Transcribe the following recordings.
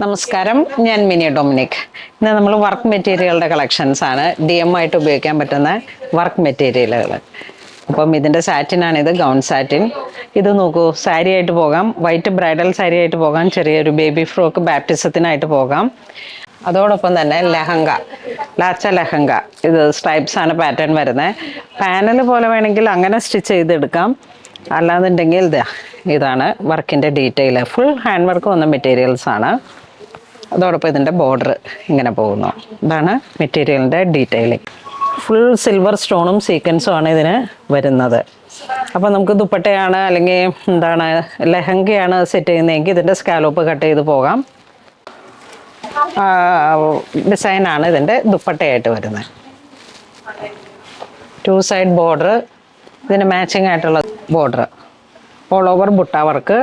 നമസ്കാരം, ഞാൻ mini Dominic. ഇന്ന് നമ്മൾ വർക്ക് മെറ്റീരിയലുടെ കളക്ഷൻസ് ആണ്. ആയിട്ട് ഉപയോഗിക്കാൻ പറ്റുന്ന വർക്ക് മെറ്റീരിയലുകൾ. അപ്പം ഇതിൻ്റെ സാറ്റിനാണിത്, ഗൗൺ സാറ്റിൻ. ഇത് നോക്കൂ, സാരി ആയിട്ട് പോകാം, വൈറ്റ് ബ്രൈഡൽ സാരി ആയിട്ട് പോകാം, ചെറിയൊരു ബേബി ഫ്രോക്ക് ബാപ്റ്റിസത്തിനായിട്ട് പോകാം. അതോടൊപ്പം തന്നെ ലെഹങ്ക, ലാച്ച ലെഹങ്ക. ഇത് സ്ട്രൈപ്സ് ആണ് പാറ്റേൺ വരുന്നത്. പാനൽ പോലെ വേണമെങ്കിൽ അങ്ങനെ സ്റ്റിച്ച് ചെയ്തെടുക്കാം. അല്ലാന്നുണ്ടെങ്കിൽ ഇതാണ് വർക്കിൻ്റെ ഡീറ്റെയിൽ. ഫുൾ ഹാൻഡ് വർക്ക് വന്ന മെറ്റീരിയൽസ് ആണ്. അതോടൊപ്പം ഇതിൻ്റെ ബോർഡർ ഇങ്ങനെ പോകുന്നു. ഇതാണ് മെറ്റീരിയലിൻ്റെ ഡീറ്റെയിലിംഗ്. ഫുൾ സിൽവർ സ്റ്റോണും സീക്വൻസും ആണ് ഇതിന് വരുന്നത്. അപ്പോൾ നമുക്ക് ദുപ്പട്ടയാണ് അല്ലെങ്കിൽ ലെഹങ്കയാണ് സെറ്റ് ചെയ്യുന്നതെങ്കിൽ ഇതിൻ്റെ സ്കാലോപ്പ് കട്ട് ചെയ്ത് പോകാം. ഡിസൈനാണ് ഇതിൻ്റെ ദുപ്പട്ടയായിട്ട് വരുന്നത്. 2 സൈഡ് ബോർഡർ, ഇതിന് മാച്ചിങ് ആയിട്ടുള്ള border, all over butta work.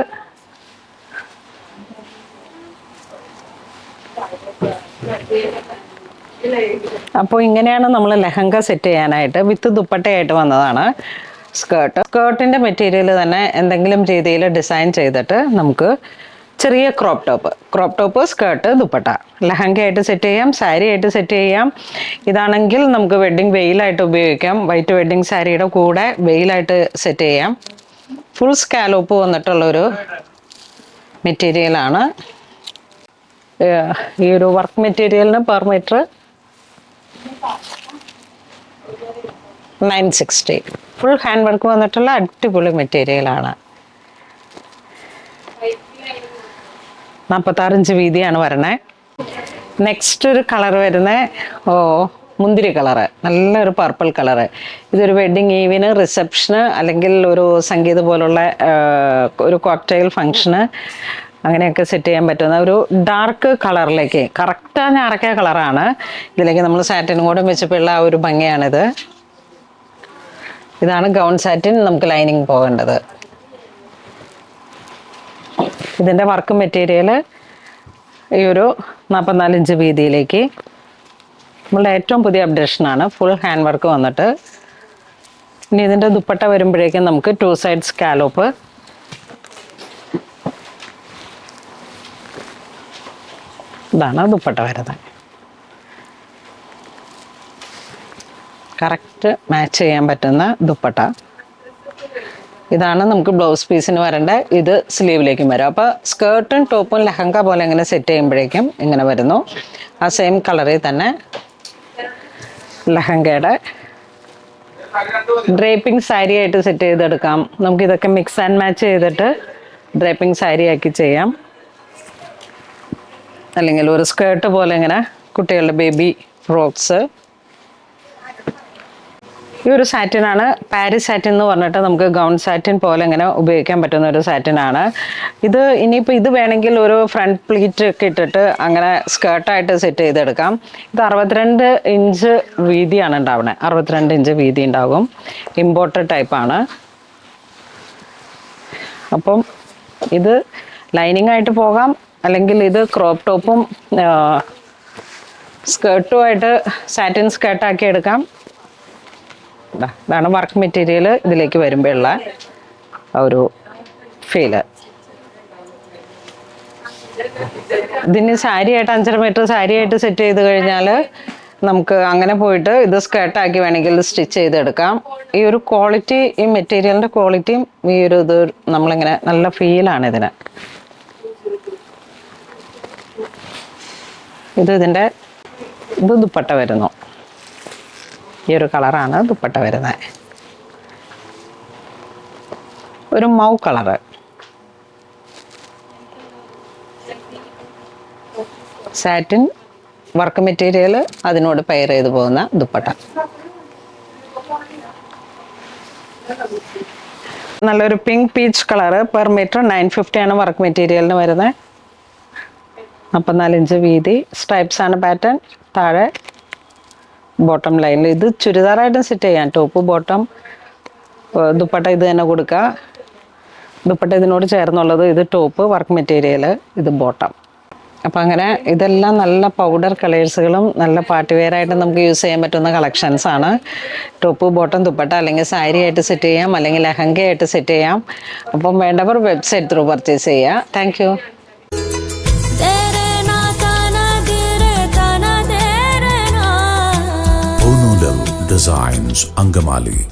അപ്പോൾ ഇങ്ങനെയാണ് നമ്മൾ ലെഹങ്ക സെറ്റ് ചെയ്യാനായിട്ട് വിത്ത് ദുപ്പട്ടയായിട്ട് വന്നതാണ്. സ്കേർട്ടിൻ്റെ മെറ്റീരിയൽ തന്നെ എന്തെങ്കിലും രീതിയിൽ ഡിസൈൻ ചെയ്തിട്ട് നമുക്ക് ചെറിയ ക്രോപ്പ് ടോപ്പ്, സ്കേർട്ട്, ദുപ്പട്ട, ലെഹങ്കയായിട്ട് സെറ്റ് ചെയ്യാം, സാരി ആയിട്ട് സെറ്റ് ചെയ്യാം. ഇതാണെങ്കിൽ നമുക്ക് വെയിലായിട്ട് ഉപയോഗിക്കാം. വൈറ്റ് വെഡ്ഡിങ് സാരിയുടെ കൂടെ വെയിലായിട്ട് സെറ്റ് ചെയ്യാം. ഫുൾ സ്കാലോപ്പ് വന്നിട്ടുള്ളൊരു മെറ്റീരിയലാണ്. ഈ ഒരു വർക്ക് മെറ്റീരിയലിന് per metre 960. Full hand work വന്നിട്ടുള്ള അടിപൊളി മെറ്റീരിയലാണ്. 46 ഇഞ്ച് വീതിയാണ് വരണേ. നെക്സ്റ്റ് ഒരു കളർ വരുന്നത് മുന്തിരി കളറ്, നല്ലൊരു പർപ്പിൾ കളറ്. ഇതൊരു വെഡ്ഡിങ് ഈവിന്, റിസപ്ഷന്, അല്ലെങ്കിൽ ഒരു സംഗീത പോലുള്ള ഒരു കോക്ടെയിൽ ഫങ്ഷന് അങ്ങനെയൊക്കെ സെറ്റ് ചെയ്യാൻ പറ്റുന്ന ഒരു ഡാർക്ക് കളറിലേക്ക്, കറക്റ്റ് ഞാറക്ക കളറാണ്. ഇതിലേക്ക് നമ്മൾ സാറ്റിനും കൂടെ വെച്ചപ്പോഴുള്ള ആ ഒരു ഭംഗിയാണിത്. ഇതാണ് ഗൗൺ സാറ്റിൻ. നമുക്ക് ലൈനിങ് പോകേണ്ടത്. ഇതിൻ്റെ വർക്ക് മെറ്റീരിയൽ ഈ ഒരു 44 ഇഞ്ച് വീതിയിലേക്ക് നമ്മളുടെ ഏറ്റവും പുതിയ അപ്ഡേഷനാണ്. ഫുൾ ഹാൻഡ് വർക്ക് വന്നിട്ട്. ഇനി ഇതിൻ്റെ ദുപ്പട്ട വരുമ്പോഴേക്കും നമുക്ക് 2 സൈഡ് സ്കാലോപ്പ്. ഇതാണ് ദുപ്പട്ട വരുന്നത്. കറക്റ്റ് മാച്ച് ചെയ്യാൻ പറ്റുന്ന ദുപ്പട്ട. ഇതാണ് നമുക്ക് ബ്ലൗസ് പീസിന് വരേണ്ട. ഇത് സ്ലീവിലേക്കും വരും. അപ്പോൾ സ്കേർട്ടും ടോപ്പും ലെഹങ്ക പോലെ ഇങ്ങനെ സെറ്റ് ചെയ്യുമ്പോഴേക്കും ഇങ്ങനെ വരുന്നു. ആ സെയിം കളറിൽ തന്നെ ലെഹങ്കയുടെ ഡ്രേപ്പിംഗ് സാരി ആയിട്ട് സെറ്റ് ചെയ്തെടുക്കാം. നമുക്കിതൊക്കെ മിക്സ് ആൻഡ് മാച്ച് ചെയ്തിട്ട് ഡ്രേപ്പിംഗ് സാരി ആക്കി ചെയ്യാം. അല്ലെങ്കിൽ ഒരു സ്കേർട്ട് പോലെ ഇങ്ങനെ കുട്ടികളുടെ ബേബി ഫ്രോക്സ്. ഈ ഒരു സാറ്റിനാണ് പാരീസ് സാറ്റിൻ എന്ന് പറഞ്ഞിട്ട് നമുക്ക് ഗൗൺ സാറ്റിൻ പോലെ ഇങ്ങനെ ഉപയോഗിക്കാൻ പറ്റുന്ന ഒരു സാറ്റിനാണ് ഇത്. ഇനിയിപ്പോൾ ഇത് വേണമെങ്കിൽ ഒരു ഫ്രണ്ട് പ്ലീറ്റ് ഒക്കെ ഇട്ടിട്ട് അങ്ങനെ സ്കേർട്ടായിട്ട് സെറ്റ് ചെയ്തെടുക്കാം. ഇത് 62 ഇഞ്ച് വീതിയാണ് ഉണ്ടാവുന്നത്. 62 ഇഞ്ച് വീതി ഉണ്ടാകും. ഇമ്പോർട്ടഡ് ടൈപ്പാണ്. അപ്പം ഇത് ലൈനിങ് ആയിട്ട് പോകാം, അല്ലെങ്കിൽ ഇത് ക്രോപ്പ് ടോപ്പും സ്കേർട്ടുമായിട്ട് സാറ്റിൻ സ്കേർട്ടാക്കി എടുക്കാം. ഇതാണ് വർക്ക് മെറ്റീരിയൽ ഇതിലേക്ക് വരുമ്പോഴുള്ള ഒരു ഫീല്. ഇതിന് സാരിയായിട്ട് 5.5 മീറ്റർ സാരിയായിട്ട് സെറ്റ് ചെയ്ത് കഴിഞ്ഞാൽ നമുക്ക് അങ്ങനെ പോയിട്ട് ഇത് സ്കേർട്ടാക്കി വേണമെങ്കിൽ സ്റ്റിച്ച് ചെയ്തെടുക്കാം. ഈ ഒരു ക്വാളിറ്റി, ഈ മെറ്റീരിയലിൻ്റെ ക്വാളിറ്റിയും ഈ ഒരു ഇത് നമ്മളിങ്ങനെ നല്ല ഫീലാണ് ഇതിന്. ഇതിൻ്റെ ദുപ്പട്ട വരുന്നു. ഈ ഒരു കളറാണ് ദുപ്പട്ട വരുന്നത്. ഒരു mauve colour. Satin work material, അതിനോട് പെയർ ചെയ്ത് പോകുന്ന ദുപ്പട്ട. നല്ലൊരു pink peach colour. Per metre 950 ആണ് വർക്ക് മെറ്റീരിയലിന് വരുന്നത്. 44 ഇഞ്ച് വീതി. സ്ട്രൈപ്സ് ആണ് പാറ്റേൺ. താഴെ ബോട്ടം ലൈനിൽ ഇത് ചുരിദാറായിട്ടും സെറ്റ് ചെയ്യാം. ടോപ്പ് ബോട്ടം ദുപ്പട്ട ഇത് തന്നെ കൊടുക്കുക. ദുപ്പട്ട ഇതിനോട് ചേർന്നുള്ളത്. ഇത് ടോപ്പ് വർക്ക് മെറ്റീരിയൽ, ഇത് ബോട്ടം. അപ്പം അങ്ങനെ ഇതെല്ലാം നല്ല പൗഡർ കളേഴ്സുകളും നല്ല പാർട്ടി വെയർ ആയിട്ട് നമുക്ക് യൂസ് ചെയ്യാൻ പറ്റുന്ന കളക്ഷൻസ് ആണ്. ടോപ്പ് ബോട്ടം ദുപ്പട്ട അല്ലെങ്കിൽ സാരി ആയിട്ട് സെറ്റ് ചെയ്യാം, അല്ലെങ്കിൽ ലെഹങ്ക ആയിട്ട് സെറ്റ് ചെയ്യാം. അപ്പം വേണ്ടവർ വെബ്സൈറ്റ് ത്രൂ പർച്ചേസ് ചെയ്യുക. Thank you. Designs, Angamali.